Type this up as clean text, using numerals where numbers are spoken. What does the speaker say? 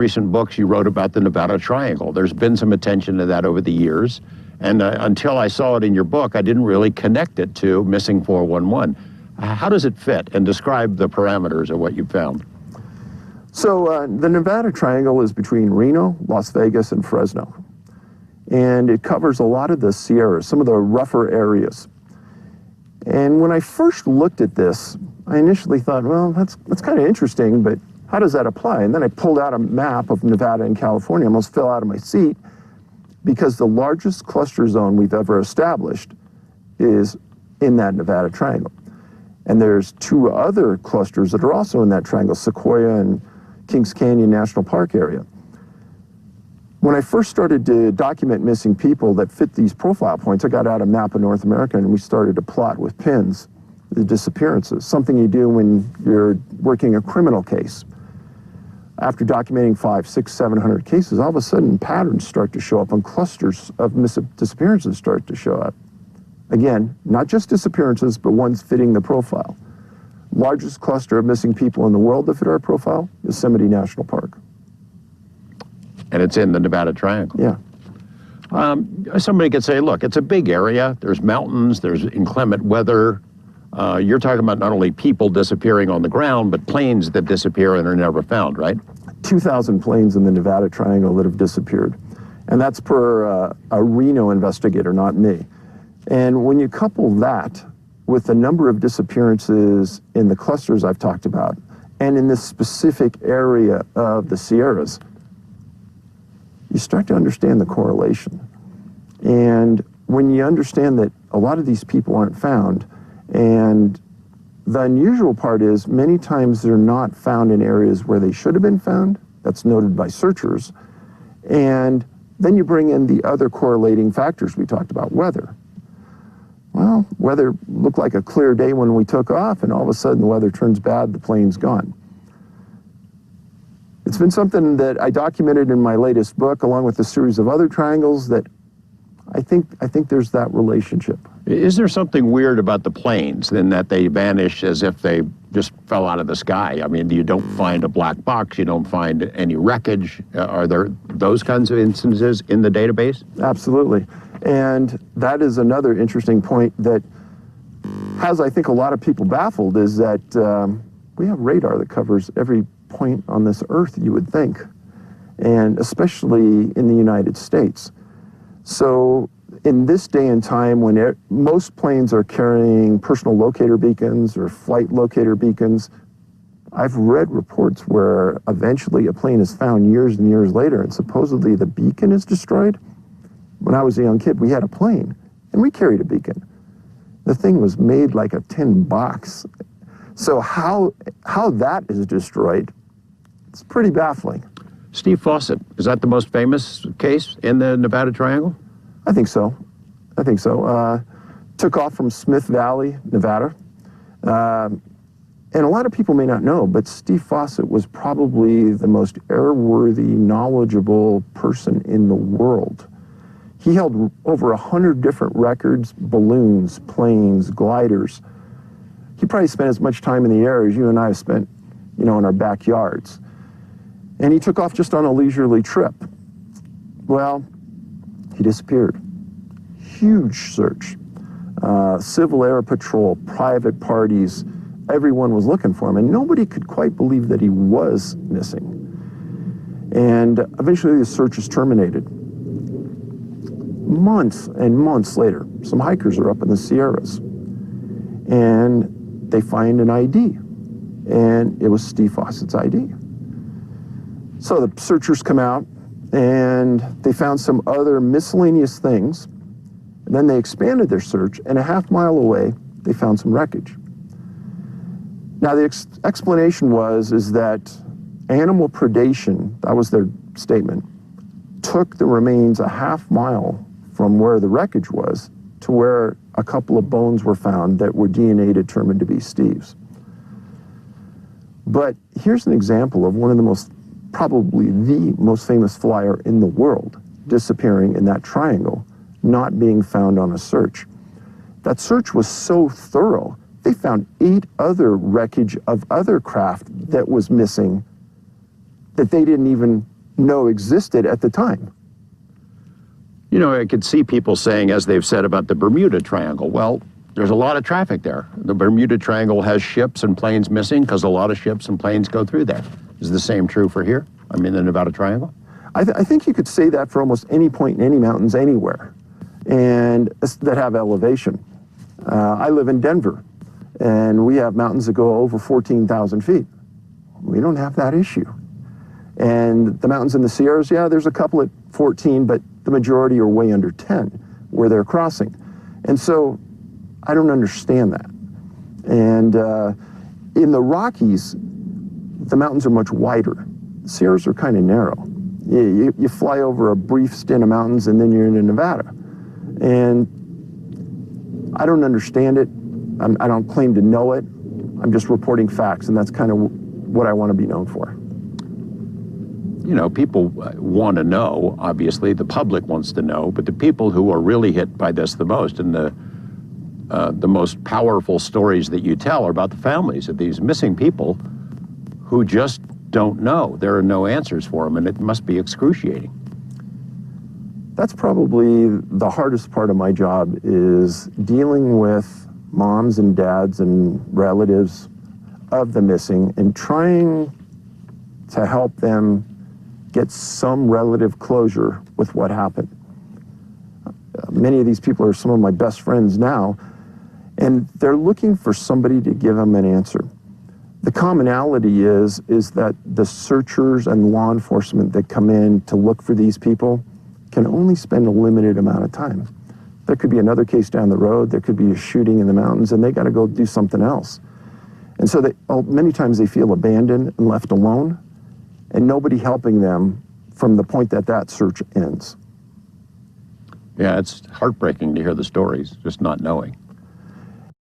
recent books you wrote about the Nevada Triangle. There's been some attention to that over the years, and until I saw it in your book, I didn't really connect it to missing 411. How does it fit, and describe the parameters of what you found? So the Nevada Triangle is between Reno, Las Vegas, and Fresno. And it covers a lot of the Sierras, some of the rougher areas. And when I first looked at this, I initially thought, well, that's kind of interesting, but how does that apply? And then I pulled out a map of Nevada and California, almost fell out of my seat, because the largest cluster zone we've ever established is in that Nevada Triangle. And there's two other clusters that are also in that triangle, Sequoia and Kings Canyon National Park area. When I first started to document missing people that fit these profile points, I got out a map of North America and we started to plot with pins the disappearances, something you do when you're working a criminal case. After documenting 500, 600, 700 cases, all of a sudden patterns start to show up and clusters of disappearances start to show up. Again, not just disappearances, but ones fitting the profile. Largest cluster of missing people in the world that fit our profile, Yosemite National Park. And it's in the Nevada Triangle. Yeah. Somebody could say, look, it's a big area. There's mountains, there's inclement weather. You're talking about not only people disappearing on the ground, but planes that disappear and are never found, right? 2,000 planes in the Nevada Triangle that have disappeared. And that's per a Reno investigator, not me. And when you couple that with the number of disappearances in the clusters I've talked about, and in this specific area of the Sierras, you start to understand the correlation. And when you understand that a lot of these people aren't found, and the unusual part is many times they're not found in areas where they should have been found, that's noted by searchers, and then you bring in the other correlating factors we talked about, weather. Well, weather looked like a clear day when we took off, and all of a sudden the weather turns bad, the plane's gone. It's been something that I documented in my latest book, along with a series of other triangles, that I think there's that relationship. Is there something weird about the planes in that they vanish as if they just fell out of the sky? I mean, you don't find a black box, you don't find any wreckage. Are there those kinds of instances in the database? Absolutely. And that is another interesting point that has, I think, a lot of people baffled, is that we have radar that covers every point on this earth, you would think, and especially in the United States. So in this day and time when most planes are carrying personal locator beacons or flight locator beacons, I've read reports where eventually a plane is found years and years later and supposedly the beacon is destroyed. When I was a young kid, we had a plane and we carried a beacon. The thing was made like a tin box. So how that is destroyed, it's pretty baffling. Steve Fossett, is that the most famous case in the Nevada Triangle? I think so. Took off from Smith Valley, Nevada. And a lot of people may not know, but Steve Fossett was probably the most airworthy, knowledgeable person in the world. He held over 100 different records, balloons, planes, gliders. He probably spent as much time in the air as you and I have spent, in our backyards. And he took off just on a leisurely trip. Well, he disappeared. Huge search. Civil Air Patrol, private parties, everyone was looking for him, and nobody could quite believe that he was missing. And eventually the search is terminated. Months and months later, some hikers are up in the Sierras, and they find an ID, and it was Steve Fossett's ID. So the searchers come out, and they found some other miscellaneous things, and then they expanded their search, and a half mile away, they found some wreckage. Now, the explanation is that animal predation, that was their statement, took the remains a half mile from where the wreckage was to where a couple of bones were found that were DNA determined to be Steve's. But here's an example of one of the probably the most famous flyer in the world disappearing in that triangle, not being found on a search. That search was so thorough, they found 8 other wreckage of other craft that was missing that they didn't even know existed at the time. You know, I could see people saying, as they've said about the Bermuda Triangle, well, there's a lot of traffic there. The Bermuda Triangle has ships and planes missing because a lot of ships and planes go through there. Is the same true for here? I mean, the Nevada Triangle? I think you could say that for almost any point in any mountains anywhere, and that have elevation. I live in Denver, and we have mountains that go over 14,000 feet. We don't have that issue. And the mountains in the Sierras, yeah, there's a couple at 14, but the majority are way under 10 where they're crossing. And so I don't understand that. And in the Rockies, the mountains are much wider. The Sierras are kind of narrow. You fly over a brief stint of mountains and then you're in Nevada. And I don't understand it. I don't claim to know it. I'm just reporting facts, and that's kind of what I want to be known for. You know, people want to know, obviously, the public wants to know, but the people who are really hit by this the most, and the most powerful stories that you tell are about the families of these missing people who just don't know. There are no answers for them, and it must be excruciating. That's probably the hardest part of my job, is dealing with moms and dads and relatives of the missing and trying to help them get some relative closure with what happened. Many of these people are some of my best friends now, and they're looking for somebody to give them an answer. The commonality is that the searchers and law enforcement that come in to look for these people can only spend a limited amount of time. There could be another case down the road, there could be a shooting in the mountains, and they got to go do something else. And so many times they feel abandoned and left alone, and nobody helping them from the point that search ends. Yeah, it's heartbreaking to hear the stories, just not knowing.